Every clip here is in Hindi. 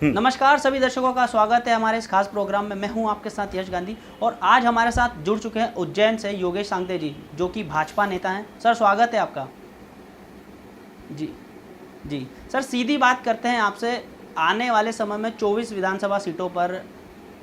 नमस्कार सभी दर्शकों का स्वागत है हमारे इस खास प्रोग्राम में। मैं हूं आपके साथ यश गांधी और आज हमारे साथ जुड़ चुके हैं उज्जैन से योगेश सांगते जी, जो कि भाजपा नेता हैं। सर स्वागत है आपका। जी जी सर, सीधी बात करते हैं आपसे। आने वाले समय में 24 विधानसभा सीटों पर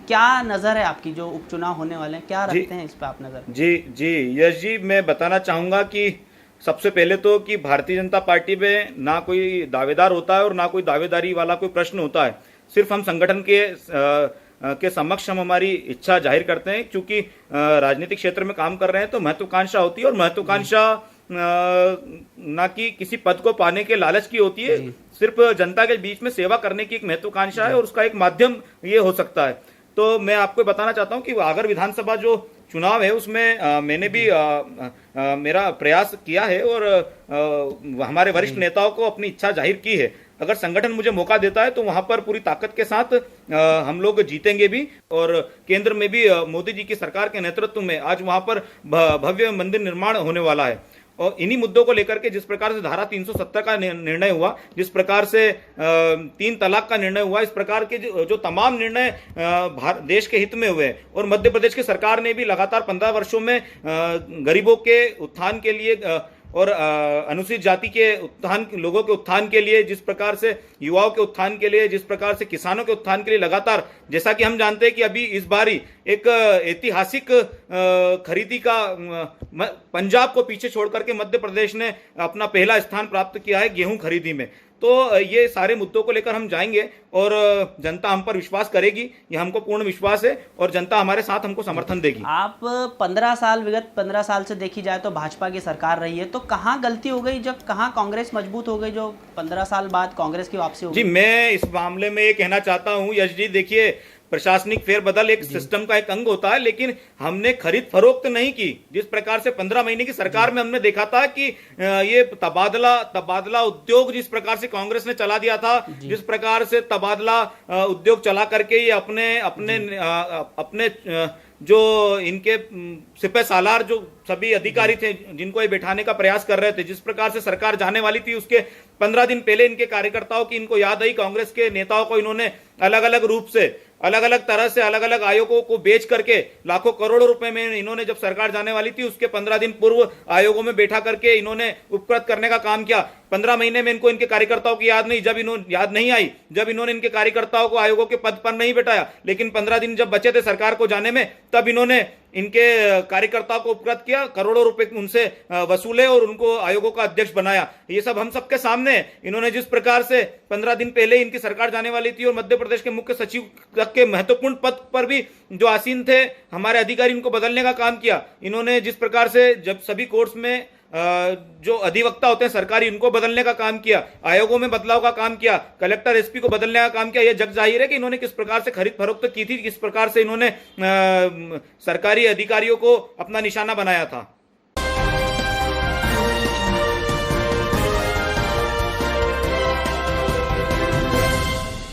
क्या नज़र है आपकी? जो उपचुनाव होने वाले हैं, क्या जी रखते हैं इस पर आप नज़र? जी जी यश जी, मैं बताना चाहूंगा कि सबसे पहले तो कि भारतीय जनता पार्टी में ना कोई दावेदार होता है और ना कोई दावेदारी वाला कोई प्रश्न होता है। सिर्फ हम संगठन के समक्ष हम हमारी इच्छा जाहिर करते हैं, क्योंकि राजनीतिक क्षेत्र में काम कर रहे हैं तो महत्वाकांक्षा होती है, और महत्वाकांक्षा ना कि किसी पद को पाने के लालच की होती है, सिर्फ जनता के बीच में सेवा करने की एक महत्वाकांक्षा है, और उसका एक माध्यम ये हो सकता है। तो मैं आपको बताना चाहता हूं कि अगर विधानसभा जो चुनाव है उसमें मैंने भी मेरा प्रयास किया है, और हमारे वरिष्ठ नेताओं को अपनी इच्छा जाहिर की है। अगर संगठन मुझे मौका देता है तो वहां पर पूरी ताकत के साथ हम लोग जीतेंगे भी, और केंद्र में भी मोदी जी की सरकार के नेतृत्व में आज वहां पर भव्य मंदिर निर्माण होने वाला है। और इन्हीं मुद्दों को लेकर के जिस प्रकार से धारा 370 का निर्णय हुआ, जिस प्रकार से 3 तलाक का निर्णय हुआ, इस प्रकार के जो तमाम निर्णय देश के हित में हुए, और मध्य प्रदेश की सरकार ने भी लगातार 15 वर्षों में गरीबों के उत्थान के लिए और अनुसूचित जाति के उत्थान, लोगों के उत्थान के लिए, जिस प्रकार से युवाओं के उत्थान के लिए, जिस प्रकार से किसानों के उत्थान के लिए लगातार, जैसा कि हम जानते हैं कि अभी इस बारी एक ऐतिहासिक खरीदी का पंजाब को पीछे छोड़ करके मध्य प्रदेश ने अपना पहला स्थान प्राप्त किया है गेहूं खरीदी में। तो ये सारे मुद्दों को लेकर हम जाएंगे, और जनता हम पर विश्वास करेगी, ये हमको पूर्ण विश्वास है, और जनता हमारे साथ हमको समर्थन देगी। आप 15 साल, विगत 15 साल से देखी जाए तो भाजपा की सरकार रही है, तो कहाँ गलती हो गई, जब कहाँ कांग्रेस मजबूत हो गई, जो 15 साल बाद कांग्रेस की वापसी हो गई? जी, मैं इस मामले में ये कहना चाहता हूँ यश जी, देखिए प्रशासनिक फेरबदल एक सिस्टम का एक अंग होता है, लेकिन हमने खरीद फरोख्त नहीं की। जिस प्रकार से 15 महीने की सरकार में हमने देखा था कि ये तबादला उद्योग जिस प्रकार से कांग्रेस ने चला दिया था, जिस प्रकार से तबादला उद्योग चला करके ये अपने जो इनके सिपह सालार जो सभी अधिकारी थे जिनको ये बैठाने का प्रयास कर रहे थे, जिस प्रकार से सरकार जाने वाली थी उसके 15 दिन पहले इनके कार्यकर्ताओं की इनको याद आई, कांग्रेस के नेताओं को इन्होंने अलग अलग रूप से, अलग अलग तरह से, अलग अलग आयोगों को बेच करके लाखों करोड़ों रुपए में इन्होंने, जब सरकार जाने वाली थी उसके 15 दिन पूर्व आयोगों में बैठा करके इन्होंने उपकृत करने का काम किया। 15 महीने में इनको इनके कार्यकर्ताओं की याद नहीं आई, जब इन्होंने इनके कार्यकर्ताओं को आयोगों के पद पर नहीं बैठाया, लेकिन 15 दिन जब बचे थे सरकार को जाने में, तब इन्होंने इनके कार्यकर्ताओं को उपकृत किया, करोड़ों रुपए उनसे वसूले और उनको आयोगों का अध्यक्ष बनाया। ये सब हम सबके सामने है। इन्होंने जिस प्रकार से 15 दिन पहले इनकी सरकार जाने वाली थी और मध्य प्रदेश के मुख्य सचिव तक के महत्वपूर्ण पद पर भी जो आसीन थे हमारे अधिकारी, इनको बदलने का काम किया। इन्होंने जिस प्रकार से जब सभी कोर्ट्स में जो अधिवक्ता होते हैं सरकारी, उनको बदलने का काम किया, आयोगों में बदलाव का काम किया, कलेक्टर एसपी को बदलने का काम किया, यह जग जाहिर है कि इन्होंने किस प्रकार से खरीद फरोख्त की थी, किस प्रकार से इन्होंने सरकारी अधिकारियों को अपना निशाना बनाया था।